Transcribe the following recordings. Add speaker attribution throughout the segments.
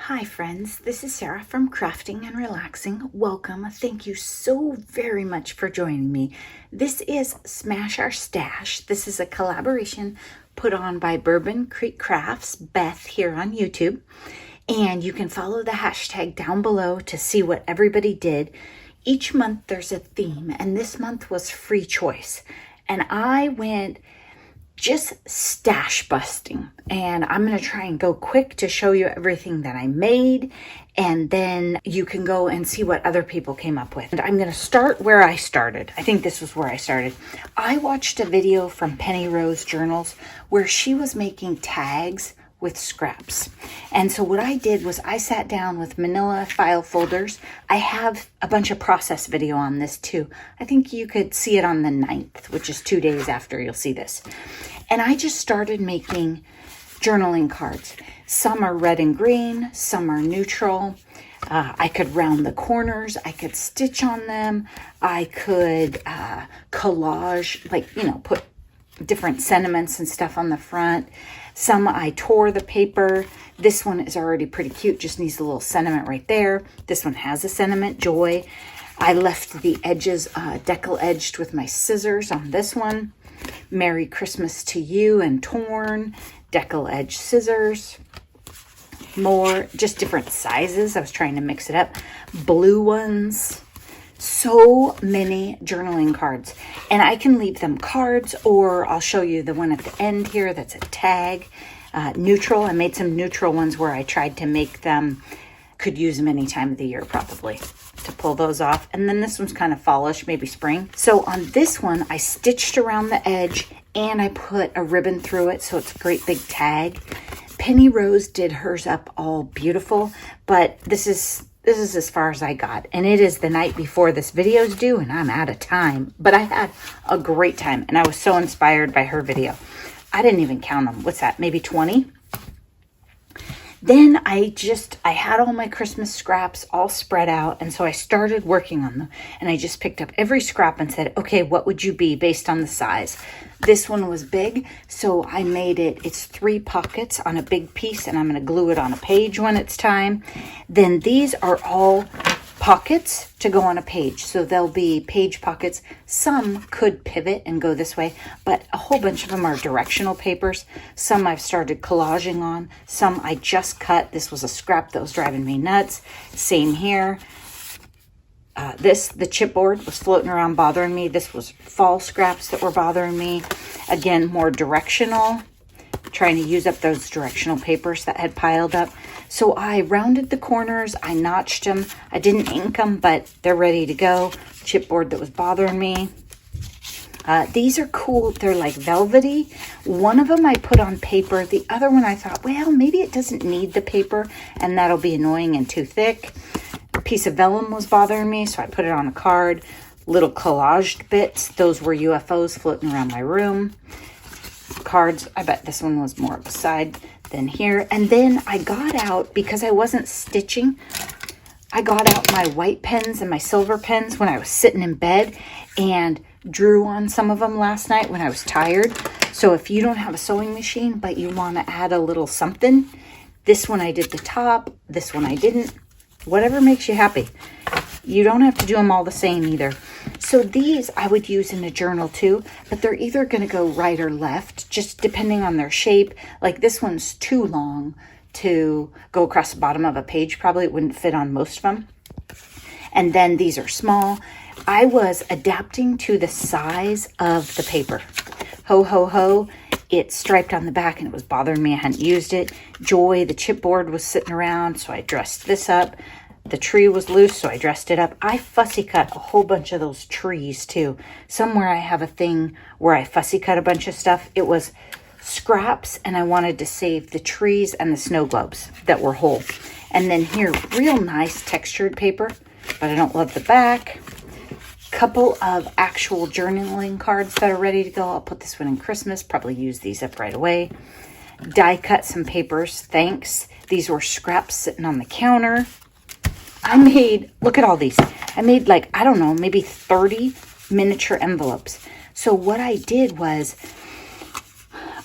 Speaker 1: Hi friends, this is Sarah from Crafting and Relaxing. Welcome. Thank you so very much for joining me. This is Smash Our Stash. This is a collaboration put on by Bourbon Creek Crafts, Beth, here on YouTube. And you can follow the hashtag down below to see what everybody did. Each month there's a theme, and this month was free choice. And I went just stash busting, and I'm going to try and go quick to show you everything that I made, and then you can go and see what other people came up with. And I'm going to start where I started. I think this was where I started. I watched a video from Penny Rose Journals where she was making tags with scraps. And so what I did was I sat down with manila file folders. I have a bunch of process video on this too. I think you could see it on the 9th, which is 2 days after you'll see this. And I just started making journaling cards. Some are red and green, some are neutral. I could round the corners, I could stitch on them, I could collage, like, put different sentiments and stuff on the front. Some I tore the paper. This one is already pretty cute, just needs a little sentiment right there. This one has a sentiment, joy. I left the edges decal edged with my scissors on this one. Merry Christmas to you and torn, decal edge scissors. More, just different sizes. I was trying to mix it up. Blue ones. So many journaling cards, and I can leave them cards, or I'll show you the one at the end here that's a tag. Neutral. I made some neutral ones where I tried to make them, could use them any time of the year probably to pull those off. And then this one's kind of fallish, maybe spring. So on this one, I stitched around the edge and I put a ribbon through it, so it's a great big tag. Penny Rose did hers up all beautiful, but this is as far as I got, and it is the night before this video is due, and I'm out of time. But I had a great time, and I was so inspired by her video. I didn't even count them. What's that? Maybe 20? Then I had all my Christmas scraps all spread out, and so I started working on them. And I just picked up every scrap and said, okay, what would you be based on the size? This one was big, so I made it, it's 3 pockets on a big piece, and I'm going to glue it on a page when it's time. Then these are all pockets to go on a page, so they'll be page pockets. Some could pivot and go this way, but a whole bunch of them are directional papers. Some I've started collaging on, some I just cut. This was a scrap that was driving me nuts. Same here. The chipboard was floating around bothering me. This was fall scraps that were bothering me. Again, more directional, trying to use up those directional papers that had piled up. So I rounded the corners, I notched them. I didn't ink them, but they're ready to go. Chipboard that was bothering me. These are cool. They're like velvety. One of them I put on paper. The other one I thought, well, maybe it doesn't need the paper, and that'll be annoying and too thick. A piece of vellum was bothering me, so I put it on a card. Little collaged bits. Those were UFOs floating around my room. Cards. I bet this one was more of a side than here. And then I got out, because I wasn't stitching, I got out my white pens and my silver pens when I was sitting in bed and drew on some of them last night when I was tired. So if you don't have a sewing machine, but you want to add a little something, this one I did the top, this one I didn't. Whatever makes you happy. You don't have to do them all the same either. So these I would use in a journal too, but they're either going to go right or left, just depending on their shape. Like this one's too long to go across the bottom of a page. Probably it wouldn't fit on most of them. And then these are small. I was adapting to the size of the paper. Ho, ho, ho. It's striped on the back and it was bothering me. I hadn't used it. Joy, the chipboard was sitting around, so I dressed this up. The tree was loose, so I dressed it up. I fussy cut a whole bunch of those trees too. Somewhere I have a thing where I fussy cut a bunch of stuff. It was scraps, and I wanted to save the trees and the snow globes that were whole. And then here, real nice textured paper, but I don't love the back. Couple of actual journaling cards that are ready to go. I'll put this one in Christmas, probably use these up right away. Die cut some papers, thanks. These were scraps sitting on the counter. I made, look at all these. I made like, I don't know, maybe 30 miniature envelopes. So what I did was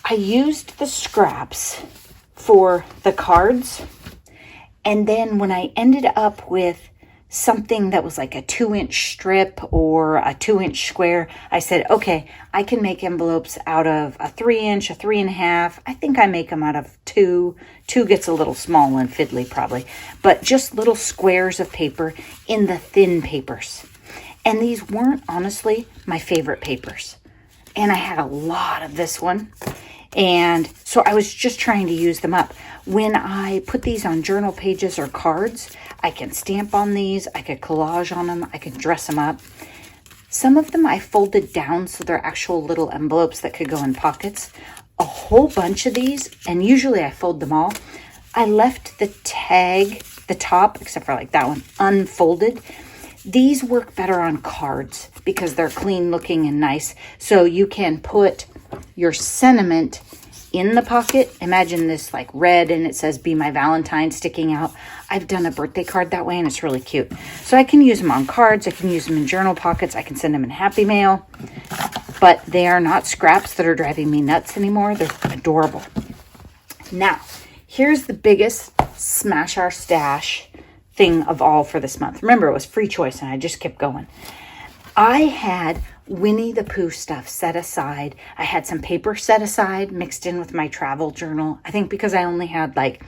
Speaker 1: I used the scraps for the cards, And then when I ended up with something that was like a 2-inch strip or a 2-inch square, I said, okay, I can make envelopes out of a 3-inch, a 3.5. I think I make them out of 2. 2 gets a little small and fiddly probably, but just little squares of paper in the thin papers. And these weren't honestly my favorite papers. And I had a lot of this one. And so I was just trying to use them up. When I put these on journal pages or cards, I can stamp on these. I could collage on them. I can dress them up. Some of them I folded down so they're actual little envelopes that could go in pockets. A whole bunch of these, and usually I fold them all. I left the tag, the top, except for like that one, unfolded. These work better on cards because they're clean looking and nice. So you can put your sentiment in the pocket. Imagine this like red and it says "Be My Valentine" sticking out. I've done a birthday card that way and it's really cute. So I can use them on cards. I can use them in journal pockets. I can send them in Happy Mail. But they are not scraps that are driving me nuts anymore. They're adorable. Now, here's the biggest Smash Our Stash thing of all for this month. Remember, it was free choice and I just kept going. I had Winnie the Pooh stuff set aside. I had some paper set aside mixed in with my travel journal. I think because I only had like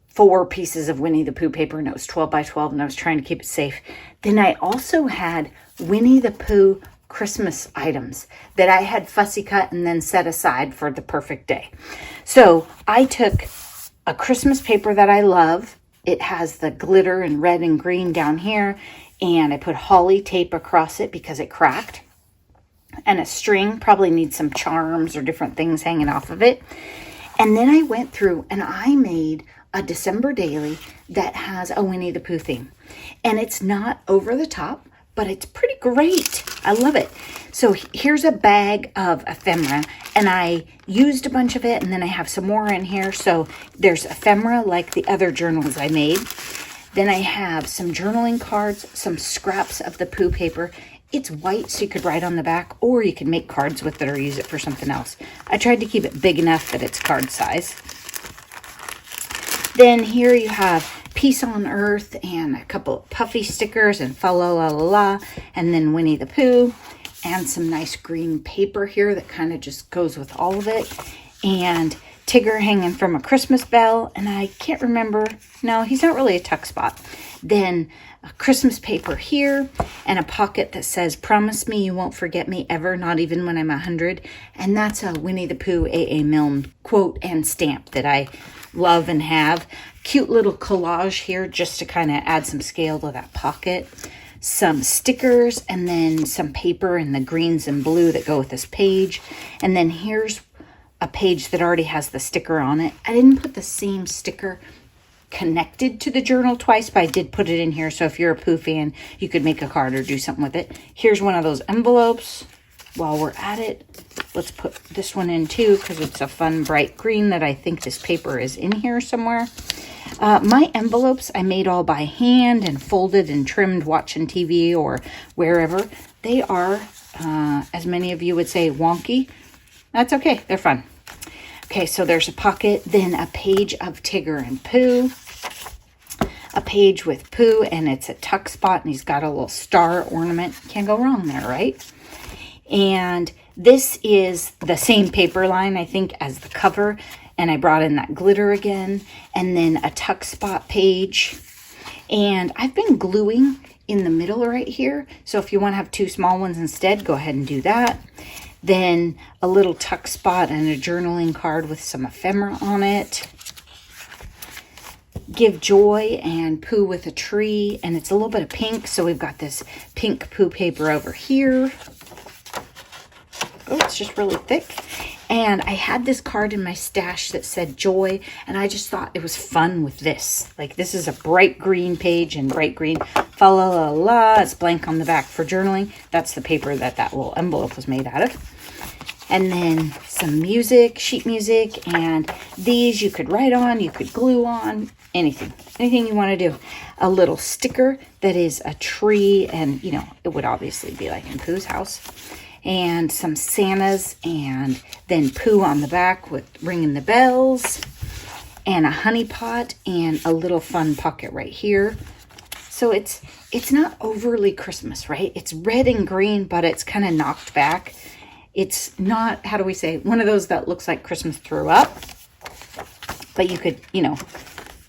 Speaker 1: 4 pieces of Winnie the Pooh paper and it was 12 by 12 and I was trying to keep it safe. Then I also had Winnie the Pooh Christmas items that I had fussy cut and then set aside for the perfect day. So I took a Christmas paper that I love. It has the glitter and red and green down here. And I put holly tape across it because it cracked. And a string, probably needs some charms or different things hanging off of it. And then I went through and I made a December daily that has a Winnie the Pooh theme. And it's not over the top, but it's pretty great. I love it. So here's a bag of ephemera, and I used a bunch of it, and then I have some more in here. So there's ephemera like the other journals I made. Then I have some journaling cards, some scraps of the Pooh paper. It's white, so you could write on the back, or you can make cards with it or use it for something else. I tried to keep it big enough that it's card size. Then here you have Peace on Earth and a couple of puffy stickers and fa la la la la, and then Winnie the Pooh and some nice green paper here that kind of just goes with all of it. And Tigger hanging from a Christmas bell, and I can't remember. No, he's not really a tuck spot. Then a Christmas paper here and a pocket that says, "Promise me you won't forget me ever, not even when I'm 100." And that's a Winnie the Pooh A.A. Milne quote and stamp that I love and have. Cute little collage here just to kind of add some scale to that pocket. Some stickers and then some paper in the greens and blue that go with this page. And then here's a page that already has the sticker on it. I didn't put the same sticker connected to the journal twice, but I did put it in here. So if you're a Pooh fan, you could make a card or do something with it. Here's one of those envelopes. While we're at it, let's put this one in too because it's a fun bright green that I think this paper is in here somewhere. My envelopes I made all by hand and folded and trimmed watching TV or wherever. They are, as many of you would say, wonky. That's okay. They're fun. Okay, so there's a pocket, then a page of Tigger and Pooh. A page with Pooh, and it's a tuck spot, and he's got a little star ornament. Can't go wrong there, right? And this is the same paper line, I think, as the cover. And I brought in that glitter again. And then a tuck spot page. And I've been gluing in the middle right here. So if you want to have 2 small ones instead, go ahead and do that. Then a little tuck spot and a journaling card with some ephemera on it. Give Joy and Pooh with a tree. And it's a little bit of pink. So we've got this pink Pooh paper over here. Oh, it's just really thick. And I had this card in my stash that said Joy, and I just thought it was fun with this. Like, this is a bright green page and bright green. Fa la la la. It's blank on the back for journaling. That's the paper that little envelope was made out of. And then some music, sheet music, and these you could write on, you could glue on, anything you want to do. A little sticker that is a tree, and, you know, it would obviously be like in Pooh's house. And some Santas, and then Pooh on the back with ringing the bells. and a honey pot and a little fun pocket right here. So it's not overly Christmas, right? It's red and green, but it's kind of knocked back. It's not, how do we say, one of those that looks like Christmas threw up, but you could,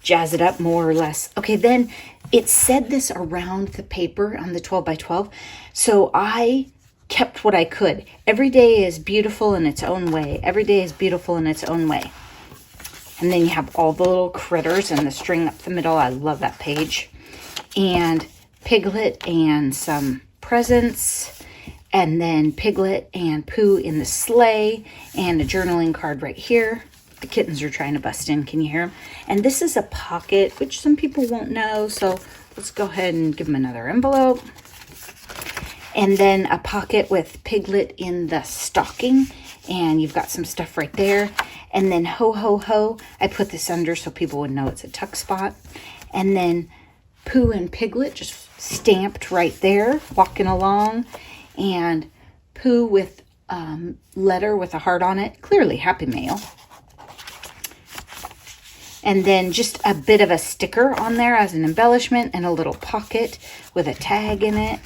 Speaker 1: jazz it up more or less. Okay, then it said this around the paper on the 12 by 12. So I kept what I could. Every day is beautiful in its own way. Every day is beautiful in its own way. And then you have all the little critters and the string up the middle. I love that page. And Piglet and some presents. And then Piglet and Pooh in the sleigh. And a journaling card right here. The kittens are trying to bust in. Can you hear them? And this is a pocket, which some people won't know. So let's go ahead and give them another envelope. And then a pocket with Piglet in the stocking. And you've got some stuff right there. And then ho, ho, ho. I put this under so people would know it's a tuck spot. And then Pooh and Piglet just stamped right there, walking along. And Pooh with letter with a heart on it. Clearly Happy Mail. And then just a bit of a sticker on there as an embellishment and a little pocket with a tag in it.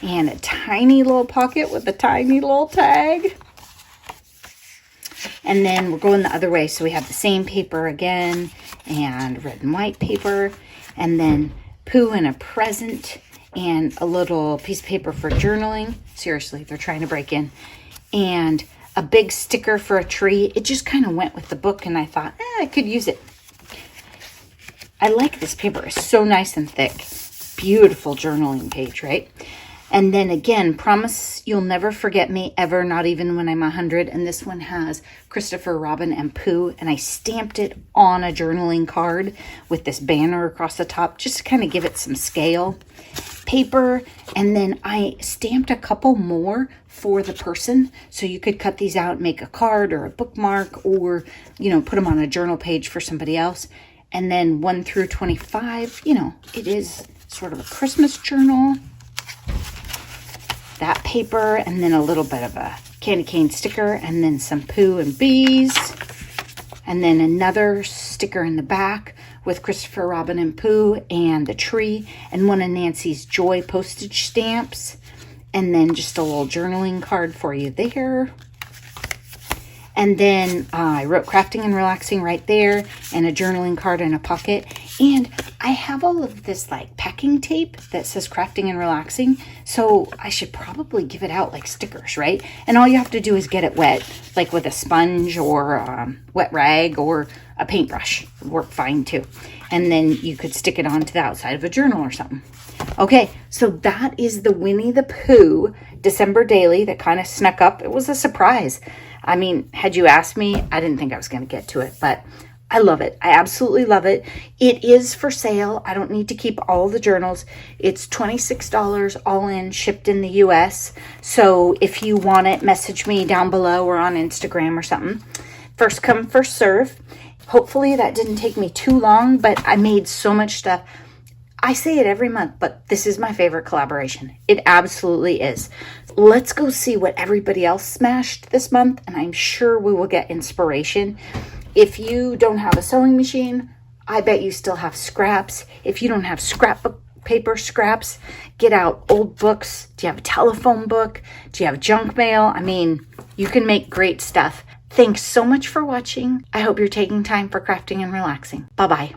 Speaker 1: And a tiny little pocket with a tiny little tag. And then we're going the other way. So we have the same paper again and red and white paper. And then Pooh and a present and a little piece of paper for journaling. Seriously, they're trying to break in. And a big sticker for a tree. It just kind of went with the book, and I thought, I could use it. I like this paper. It's so nice and thick. Beautiful journaling page, right? And then again, promise you'll never forget me ever, not even when I'm 100. And this one has Christopher Robin and Pooh, and I stamped it on a journaling card with this banner across the top, just to kind of give it some scale. Paper, and then I stamped a couple more for the person, so you could cut these out and make a card or a bookmark, or put them on a journal page for somebody else. And then 1 through 25, it is sort of a Christmas journal. That paper, and then a little bit of a candy cane sticker, and then some Pooh and bees, and then another sticker in the back with Christopher Robin and Pooh and the tree, and one of Nancy's Joy postage stamps, and then just a little journaling card for you there. And then I wrote crafting and relaxing right there, and a journaling card in a pocket. And I have all of this like packing tape that says crafting and relaxing, so I should probably give it out like stickers, right? And all you have to do is get it wet, like with a sponge or a wet rag or a paintbrush. Would work fine too. And then you could stick it onto the outside of a journal or something. Okay, so that is the Winnie the Pooh December daily that kind of snuck up. It was a surprise. I mean, had you asked me, I didn't think I was going to get to it, but I love it. I absolutely love it. It is for sale. I don't need to keep all the journals. It's $26 all in, shipped in the US. So if you want it, message me down below or on Instagram or something. First come, first serve. Hopefully that didn't take me too long, but I made so much stuff. I say it every month, but this is my favorite collaboration. It absolutely is. Let's go see what everybody else smashed this month, and I'm sure we will get inspiration. If you don't have a sewing machine, I bet you still have scraps. If you don't have scrapbook paper scraps, get out old books. Do you have a telephone book? Do you have junk mail? I mean, you can make great stuff. Thanks so much for watching. I hope you're taking time for crafting and relaxing. Bye-bye.